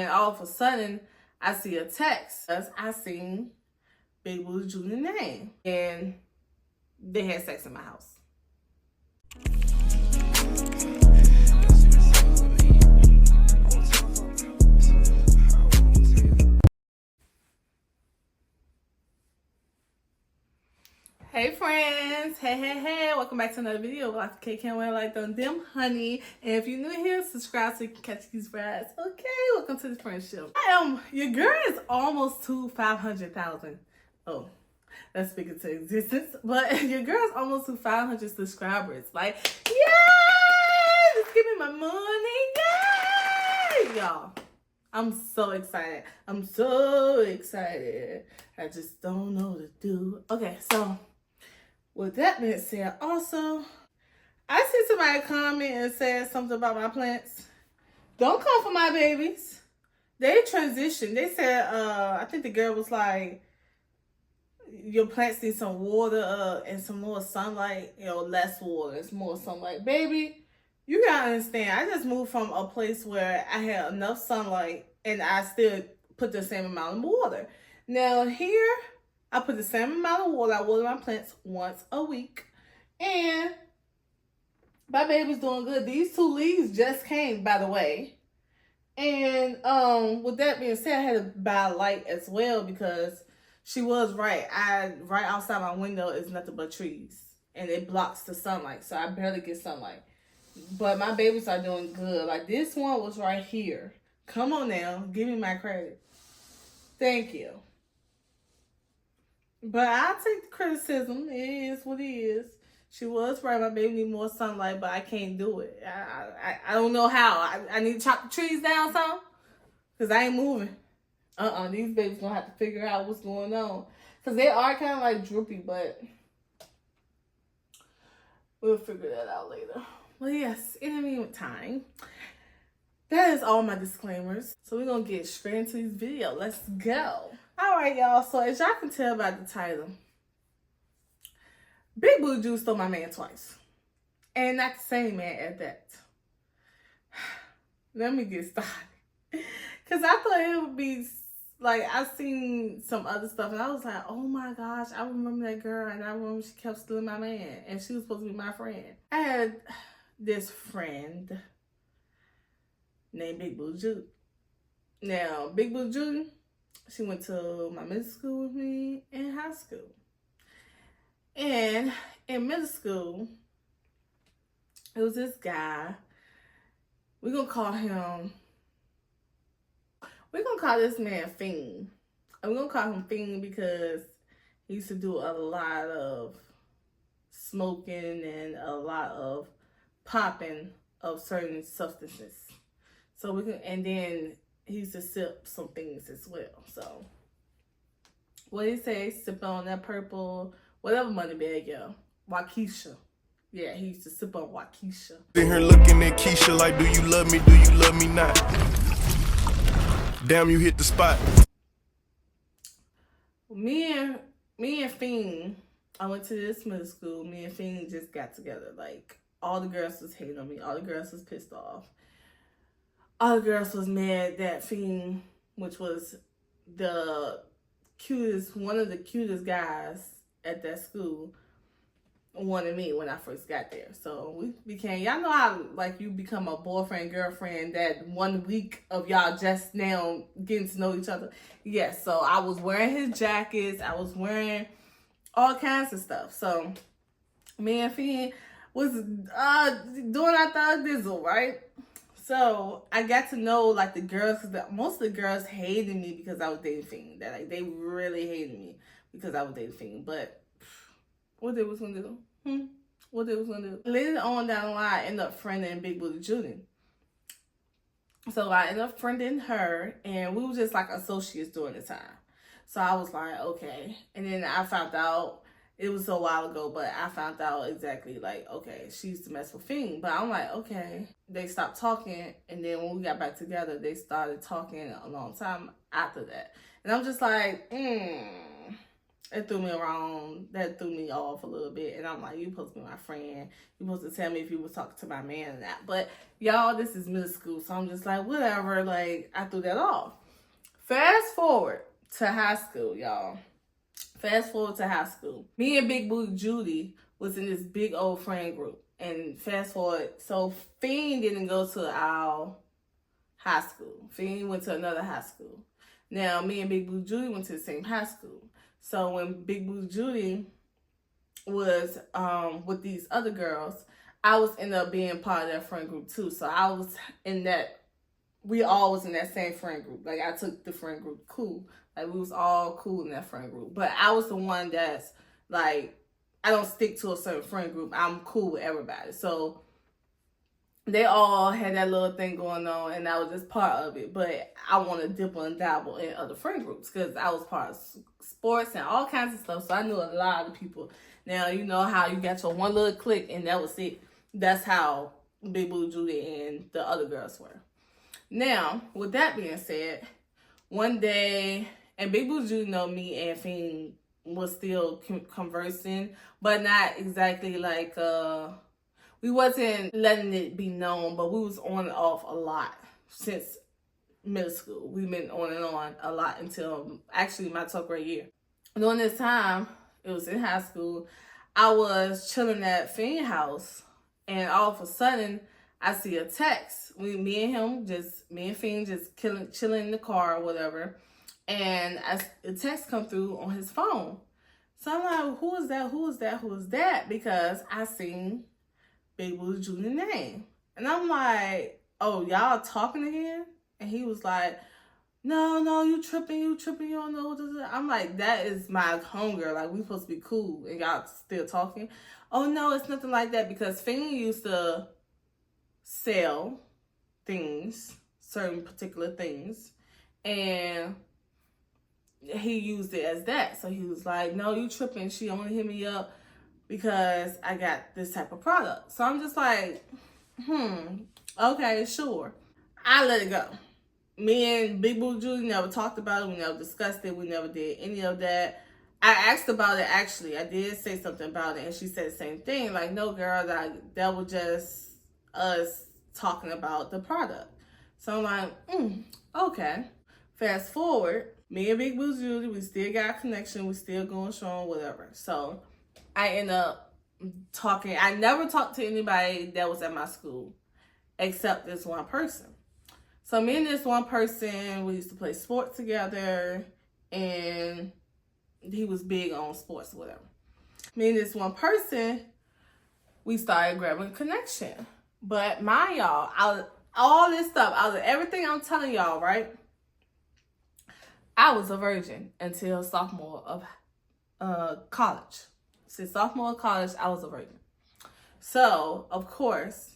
all of a sudden, I see a text because I seen Big Booty Judy's name. And they had sex in my house. Hey friends, hey, welcome back to another video. Like the cake can't wait like them honey. And if you're new here, subscribe so you can catch these rides. Okay, welcome to the friendship. Your girl is almost to 500,000. Oh, let's speak into existence. But your girl's almost to 500 subscribers. Like, yay! Just give me my money, yay! Y'all, I'm so excited. I'm so excited. I just don't know what to do. Okay, so with that being said, also, I see somebody comment and said something about my plants. Don't come for my babies. They transitioned. They said, I think the girl was like, your plants need some water and some more sunlight. You know, less water, it's more sunlight. Baby, you gotta understand, I just moved from a place where I had enough sunlight and I still put the same amount of water. Now here, I put the same amount of water. I water my plants once a week. And my baby's doing good. These 2 leaves just came, by the way. And with that being said, I had to buy a light as well because she was right. Right outside my window is nothing but trees. And it blocks the sunlight. So I barely get sunlight. But my babies are doing good. Like this one was right here. Come on now. Give me my credit. Thank you. But I'll take the criticism. It is what it is. She was right. My baby need more sunlight, but I can't do it. I don't know how. I need to chop the trees down some. Because I ain't moving. These babies going to have to figure out what's going on. Because they are kind of like droopy, but we'll figure that out later. Well, yes, in the meantime, that is all my disclaimers. So we're going to get straight into this video. Let's go. Alright, y'all. So as y'all can tell by the title, Big Booty Judy stole my man twice. And not the same man at that. Let me get started. Because I thought it would be, like, I seen some other stuff and I was like, oh my gosh, I remember that girl and I remember she kept stealing my man. And she was supposed to be my friend. I had this friend named Big Booty Judy. Now, Big Booty Judy, she went to my middle school with me and high school. And in middle school, it was this guy. We're going to call this man Fiend. And we're going to call him Fiend because he used to do a lot of smoking and a lot of popping of certain substances. So and then he used to sip some things as well. So, what did he say? Sip on that purple, whatever money bag, yo. Waukesha. Yeah, he used to sip on Waukesha. In here looking at Keisha like, do you love me? Do you love me not? Damn, you hit the spot. Me and Fiend, I went to this middle school. Me and Fiend just got together. Like, all the girls was hating on me. All the girls was pissed off. All the girls was mad that Fiend, which was the cutest, one of the cutest guys at that school, wanted me when I first got there. So we became, y'all know how like you become a boyfriend, girlfriend that 1 week of y'all just now getting to know each other. Yes, so I was wearing his jackets. I was wearing all kinds of stuff. So me and Fiend was doing our thug dizzle, right? So I got to know like the girls, because most of the girls hated me because I was dating Fiend. That like they really hated me because I was dating Fiend. But what they was gonna do? What they was gonna do? Later on down the line, I ended up friending Big Booty Judy. So I ended up friending her, and we were just like associates during the time. So I was like, okay. And then I found out. It was a while ago, but I found out exactly, like, okay, she used to mess with Fiend. But I'm like, okay. They stopped talking, and then when we got back together, they started talking a long time after that. And I'm just like, It threw me around. That threw me off a little bit. And I'm like, you supposed to be my friend. You supposed to tell me if you was talking to my man or not. But y'all, this is middle school. So I'm just like, whatever. Like, I threw that off. Fast forward to high school, y'all. Fast forward to high school. Me and Big Booty Judy was in this big old friend group. And fast forward, so Fiend didn't go to our high school. Fiend went to another high school. Now, me and Big Booty Judy went to the same high school. So when Big Booty Judy was with these other girls, I was ended up being part of that friend group too. So I was in that, we all was in that same friend group. Like, I took the friend group cool. Like, we was all cool in that friend group. But I was the one that's like, I don't stick to a certain friend group. I'm cool with everybody. So they all had that little thing going on, and I was just part of it. But I want to dibble and dabble in other friend groups because I was part of sports and all kinds of stuff. So I knew a lot of people. Now, you know how you got your one little clique, and that was it. That's how Big Blue Judy and the other girls were. Now, with that being said, one day, and Big Blue Judy know me and Fiend was still conversing, but not exactly like, we wasn't letting it be known, but we was on and off a lot since middle school. We've been on and on a lot until actually my 12th grade year. During this time, it was in high school, I was chilling at Fiend's house, and all of a sudden, I see a text. Me and Fiend just chilling in the car or whatever, and a text come through on his phone. So I'm like, who is that? Who is that? Who is that? Because I seen Big Blue Judy's name. And I'm like, oh, y'all talking again? And he was like, no, you tripping, you don't know what this is. I'm like, that is my homegirl. Like, we supposed to be cool, and y'all still talking? Oh, no, it's nothing like that, because Fiend used to sell things, certain particular things, and he used it as that. So he was like, no, you tripping. She only hit me up because I got this type of product. So I'm just like, okay, sure. I let it go. Me and Big Boo Judy never talked about it. We never discussed it. We never did any of that. I asked about it, actually. I did say something about it, and she said the same thing. Like, no, girl, that was just us talking about the product. So I'm like, okay. Fast forward, me and Big Boo Judy, we still got a connection. We still going strong, whatever. So I end up talking. I never talked to anybody that was at my school except this one person. So me and this one person, we used to play sports together, and he was big on sports, whatever. Me and this one person, we started grabbing a connection. But mind y'all, all this stuff, out of everything I'm telling y'all, right? I was a virgin until sophomore of college. Since sophomore of college, I was a virgin. So, of course,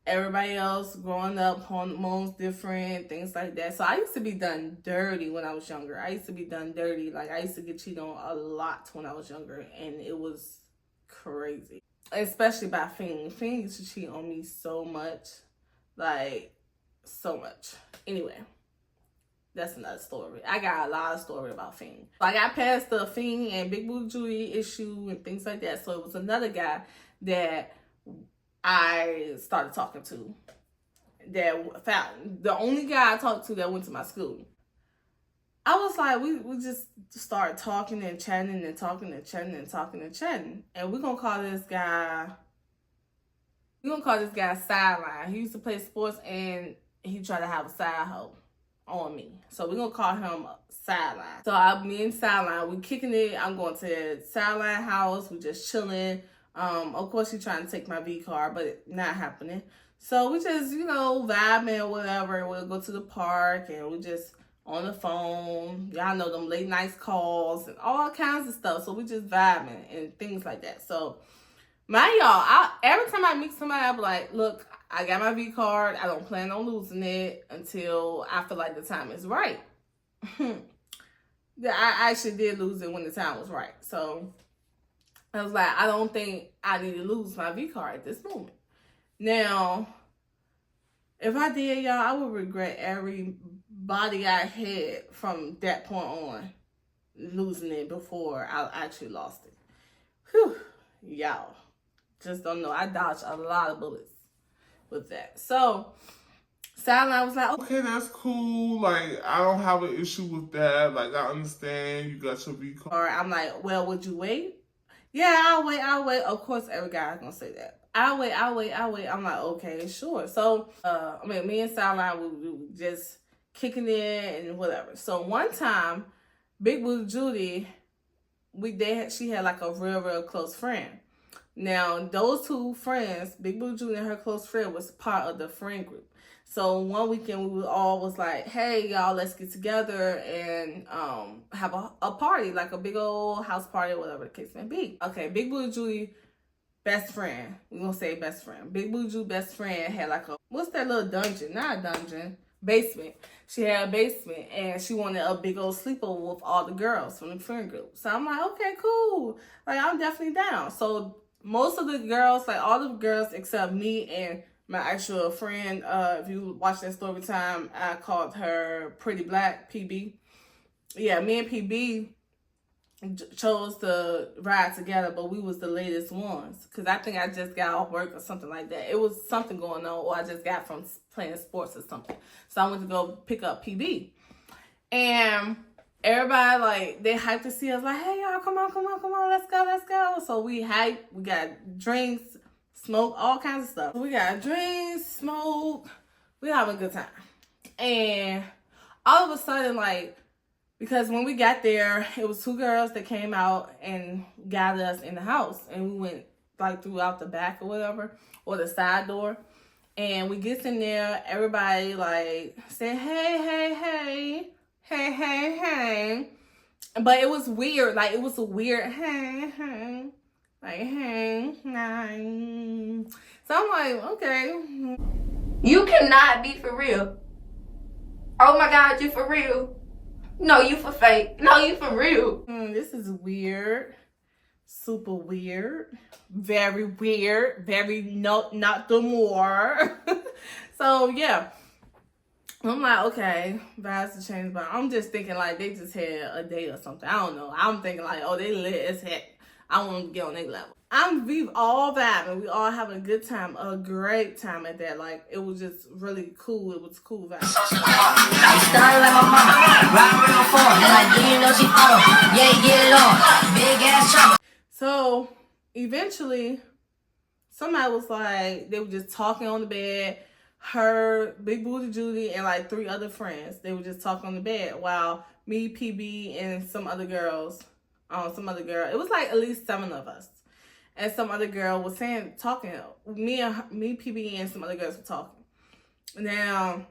everybody else growing up, hormones different, things like that. So I used to be done dirty when I was younger. I used to be done dirty. Like, I used to get cheated on a lot when I was younger, and it was crazy. Especially by Fiend. Fiend used to cheat on me so much. Like, so much. Anyway, that's another story. I got a lot of story about Fiend. I got past the Fiend and Big Boo Judy issue and things like that. So it was another guy that I started talking to, that found the only guy I talked to that went to my school. I was like, we just started talking and chatting and talking and chatting and talking and chatting. And we're gonna call this guy Sideline. He used to play sports, and he tried to have a side hoe on me. So we're gonna call him Sideline. So me and Sideline, we kicking it. I'm going to Sideline house. We just chilling. Of course, she's trying to take my V card, but it's not happening. So we just, vibing or whatever. We'll go to the park, and we just on the phone. Y'all know them late night calls and all kinds of stuff. So we just vibing and things like that. So, every time I meet somebody, I be like, look, I got my V card. I don't plan on losing it until I feel like the time is right. I actually did lose it when the time was right. So I was like, I don't think I need to lose my V card at this moment. Now, if I did, y'all, I would regret every body I had from that point on. losing it before I actually lost it. Whew, y'all. Just don't know. I dodged a lot of bullets with that. So, Sideline was like, okay, that's cool. Like, I don't have an issue with that. Like, I understand you got your vehicle. Or I'm like, well, would you wait? Yeah, I'll wait. Of course, every guy is going to say that. I'll wait. I'm like, okay, sure. So, me and Sideline, we were just kicking it and whatever. So, one time, Big Booty Judy, she had like a real close friend. Now, those two friends, Big Booty Judy and her close friend, was part of the friend group. So one weekend we all was like, hey, y'all, let's get together and have a party, like a big old house party or whatever the case may be. Okay, Big Booty Judy best friend, we're going to say best friend. Big Booty Judy best friend had like what's that little dungeon? Not a dungeon, basement. She had a basement and she wanted a big old sleepover with all the girls from the friend group. So I'm like, okay, cool. Like, I'm definitely down. So most of the girls, like all the girls except me and my actual friend, if you watch that story time, I called her Pretty Black, PB. Yeah, me and PB chose to ride together, but we was the latest ones. Because I think I just got off work or something like that. It was something going on, or I just got from playing sports or something. So I went to go pick up PB. And everybody, like, they hyped to see us, like, hey, y'all, come on, let's go. So we hyped, we got drinks, smoke, all kinds of stuff. We got drinks, smoke, we having a good time. And all of a sudden, like, because when we got there, it was two girls that came out and got us in the house. And we went, like, throughout the back or whatever, or the side door. And we get in there, everybody, like, saying, hey. But it was weird. Like, it was a weird, hey. Like, hey. So I'm like, okay. You cannot be for real. Oh my God, you for real. No, you for fake. No, you for real. This is weird. Super weird. Very weird. Very not the more. So, yeah. I'm like, okay, vibes to change, but I'm just thinking like they just had a date or something. I don't know. I'm thinking like, oh, they lit as heck. I want to get on their level. We've all vibing. We all having a good time, a great time at that. Like, it was just really cool. It was cool vibes. I started like my mama, ride real far, and like, you know she auto, yeah, get it on, big ass chopper. So, eventually, somebody was like, they were just talking on the bed. Her, Big Booty Judy, and like 3 other friends. They were just talking on the bed while me, PB, and some other girl. It was like at least 7 of us. And some other girl was talking. Me, PB, and some other girls were talking. Now,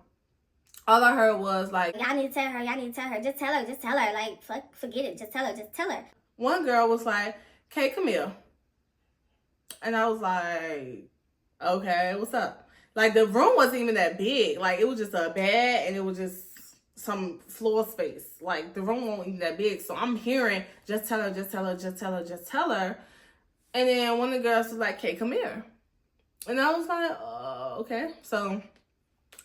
all I heard was like, y'all need to tell her, just tell her, like, forget it, just tell her. One girl was like, "Kay, come here." And I was like, okay, what's up? Like, the room wasn't even that big. Like, it was just a bed and it was just some floor space. Like, the room wasn't even that big. So I'm hearing, just tell her. And then one of the girls was like, "Kay, come here." And I was like, okay. So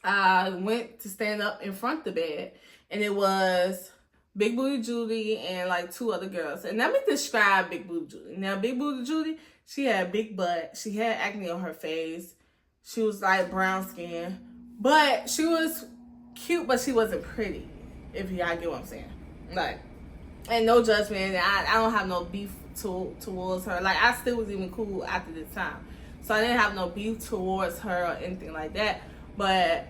I went to stand up in front of the bed. And it was Big Booty Judy and like 2 other girls. And let me describe Big Booty Judy. Now, Big Booty Judy, she had a big butt. She had acne on her face. She was like brown skin, but she was cute, but she wasn't pretty, if y'all get what I'm saying. Like, and no judgment. I don't have no beef towards her. Like, I still was even cool after this time. So I didn't have no beef towards her or anything like that. But,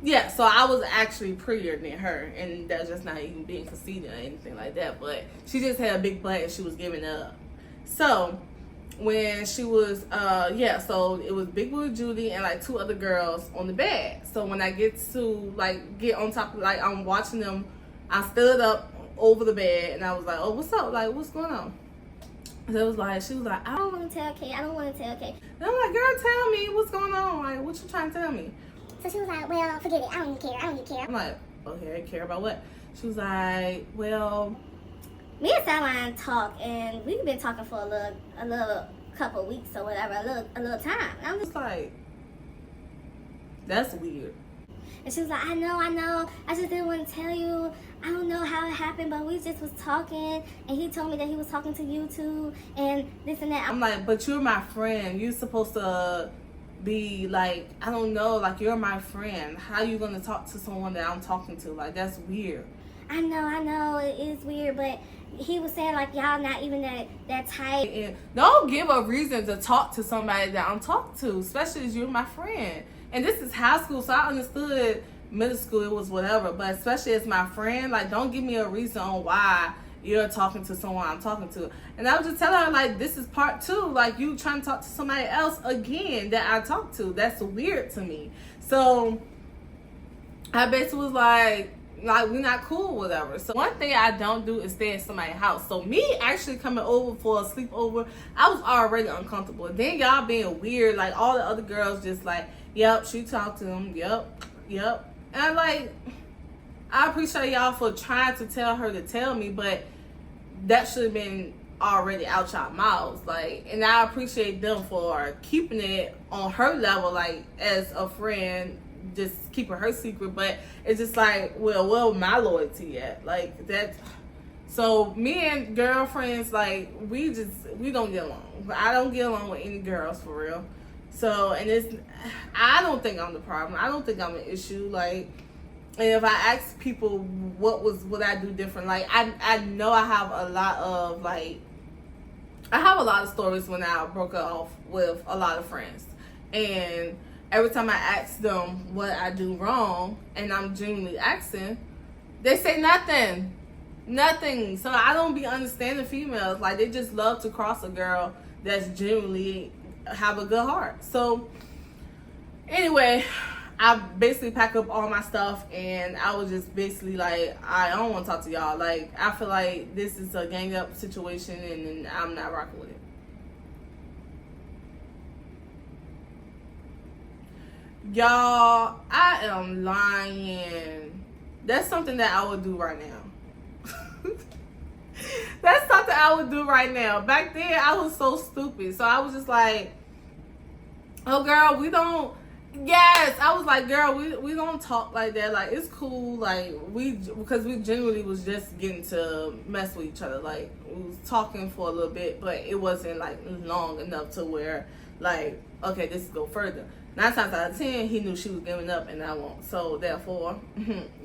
yeah, so I was actually prettier than her. And that's just not even being conceited or anything like that. But she just had a big butt and she was giving up. So when she was, so it was Big Booty Judy and like 2 other girls on the bed. So when I get to like get on top of, like, I'm watching them, I stood up over the bed and I was like, oh, what's up? Like, what's going on? So it was like, she was like, I don't want to tell Kay. And I'm like, girl, tell me what's going on. Like, what you trying to tell me? So she was like, well, forget it. I don't even care. I'm like, okay, care about what? She was like, well, me and Sideline talk, and we've been talking for a little couple weeks or whatever, a little time. And I'm just like, that's weird. And she was like, I know. I just didn't want to tell you. I don't know how it happened, but we just was talking, and he told me that he was talking to you too, and this and that. I'm like, but you're my friend. You're supposed to be like, I don't know, like you're my friend. How you gonna talk to someone that I'm talking to? Like, that's weird. I know, it is weird, but he was saying like y'all not even that tight. And don't give a reason to talk to somebody that I'm talking to, especially as you're my friend. And this is high school, so I understood middle school, it was whatever, but especially as my friend, like, don't give me a reason on why you're talking to someone I'm talking to. And I was just telling her, like, this is part 2, like, you trying to talk to somebody else again that I talked to. That's weird to me. So I basically was like we're not cool, whatever. So one thing I don't do is stay at somebody's house. So me actually coming over for a sleepover, I was already uncomfortable. Then y'all being weird, like all the other girls just like, yep, she talked to him, yep. And I'm like, I appreciate y'all for trying to tell her to tell me, but that should have been already out y'all mouths. Like, and I appreciate them for keeping it on her level, like as a friend, just keeping her secret. But it's just like, well, my loyalty at? Like that. So me and girlfriends, like we don't get along. I don't get along with any girls for real. So, and I don't think I'm the problem. I don't think I'm an issue. Like, and if I ask people what I do different, like I know I have a lot of stories when I broke off with a lot of friends, and every time I ask them what I do wrong, and I'm genuinely asking, they say nothing. So I don't be understanding females. Like, they just love to cross a girl that's genuinely have a good heart. So anyway, I basically pack up all my stuff, and I was just basically like, I don't want to talk to y'all. Like, I feel like this is a gang up situation, and I'm not rocking with it. Y'all, I am lying. That's something that I would do right now. That's something I would do right now. Back then, I was so stupid. So I was just like, oh, girl, we don't. Yes, I was like, girl, we don't talk like that. Like, it's cool. Like, because we genuinely was just getting to mess with each other. Like, we was talking for a little bit, but it wasn't like long enough to where, like, okay, this is go further. 9 times out of 10, he knew she was giving up, and I won't. So therefore,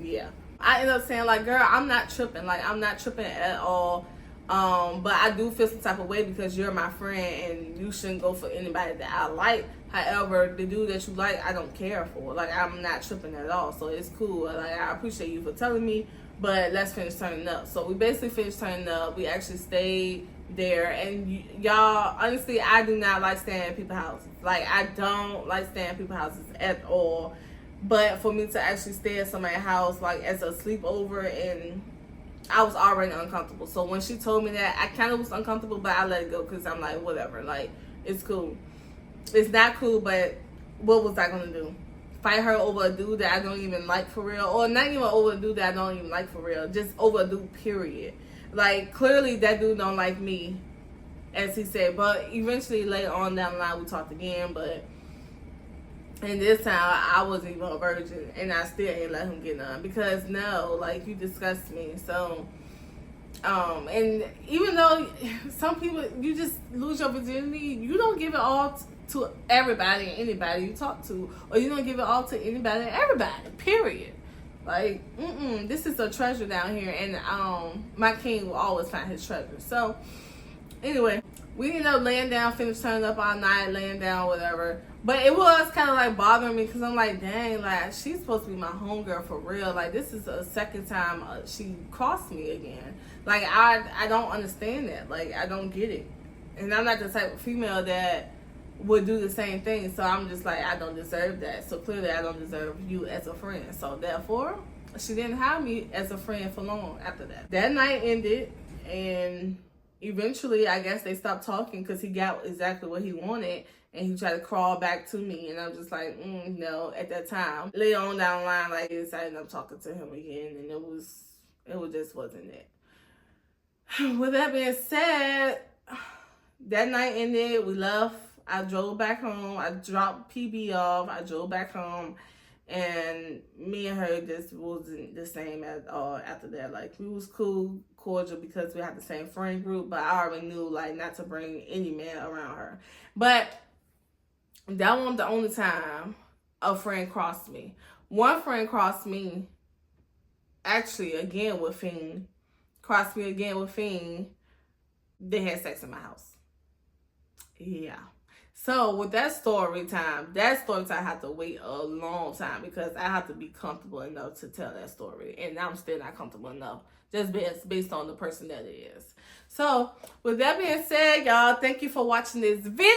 yeah. I ended up saying, like, girl, I'm not tripping. Like, I'm not tripping at all. But I do feel some type of way because you're my friend, and you shouldn't go for anybody that I like. However, the dude that you like, I don't care for. Like, I'm not tripping at all. So it's cool. Like, I appreciate you for telling me, but let's finish turning up. So we basically finished turning up. We actually stayed there, and y'all, honestly, I do not like staying at people's houses. Like, I don't like staying at people's houses at all. But for me to actually stay at somebody's house, like, as a sleepover, and I was already uncomfortable. So when she told me that, I kind of was uncomfortable, but I let it go because I'm like, whatever. Like, it's cool. It's not cool, but what was I going to do? Fight her over a dude that I don't even like for real? Or not even over a dude that I don't even like for real. Just over a dude, period. Like, clearly that dude don't like me, as he said. But eventually, later on down the line, we talked again. But and this time, I wasn't even a virgin, and I still ain't let him get none. Because, no, like, you disgust me. So, and even though some people, you just lose your virginity, you don't give it all to everybody and anybody you talk to. Or you don't give it all to anybody and everybody, period. Like, this is a treasure down here, and my king will always find his treasure. So, anyway, we ended up laying down, finished turning up all night, laying down, whatever. But it was kind of like bothering me because I'm like, dang, like, she's supposed to be my homegirl for real. Like, this is a second time she crossed me again. Like, I don't understand that. Like, I don't get it. And I'm not the type of female that would do the same thing. So I'm just like, I don't deserve that. So clearly I don't deserve you as a friend. So therefore, she didn't have me as a friend for long after that. That night ended, and eventually I guess they stopped talking because he got exactly what he wanted, and he tried to crawl back to me, and I'm just like, no, at that time. Later on down the line, like, I ended up talking to him again, and it just wasn't it. With that being said, that night ended, we left. I drove back home. I dropped PB off. I drove back home. And me and her just wasn't the same at all after that. Like, we was cool, cordial, because we had the same friend group, but I already knew, like, not to bring any man around her. But that wasn't the only time a friend crossed me. One friend crossed me, actually, again with Fiend. Crossed me again with Fiend. They had sex in my house. Yeah. So with that story time I have to wait a long time because I have to be comfortable enough to tell that story. And I'm still not comfortable enough, just based on the person that it is. So with that being said, y'all, thank you for watching this video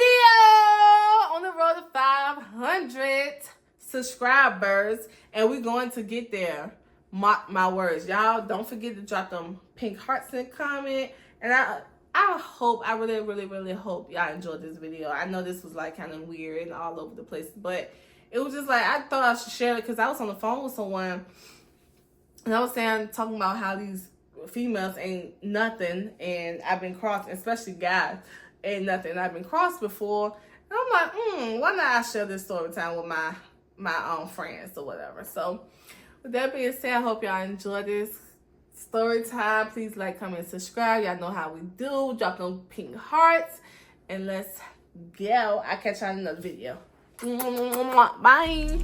on the road to 500 subscribers. And we're going to get there. Mark my words. Y'all, don't forget to drop them pink hearts in the comment. And I really hope y'all enjoyed this video. I know this was like kind of weird and all over the place, but it was just like, I thought I should share it because I was on the phone with someone and I was talking about how these females ain't nothing, and I've been crossed, especially guys, ain't nothing. I've been crossed before, and I'm like, why not I share this story time with my own friends or whatever. So with that being said, I hope y'all enjoy this story time. Please like, comment, subscribe. Y'all know how we do. Drop them pink hearts. And let's go. I'll catch y'all in another video. Bye.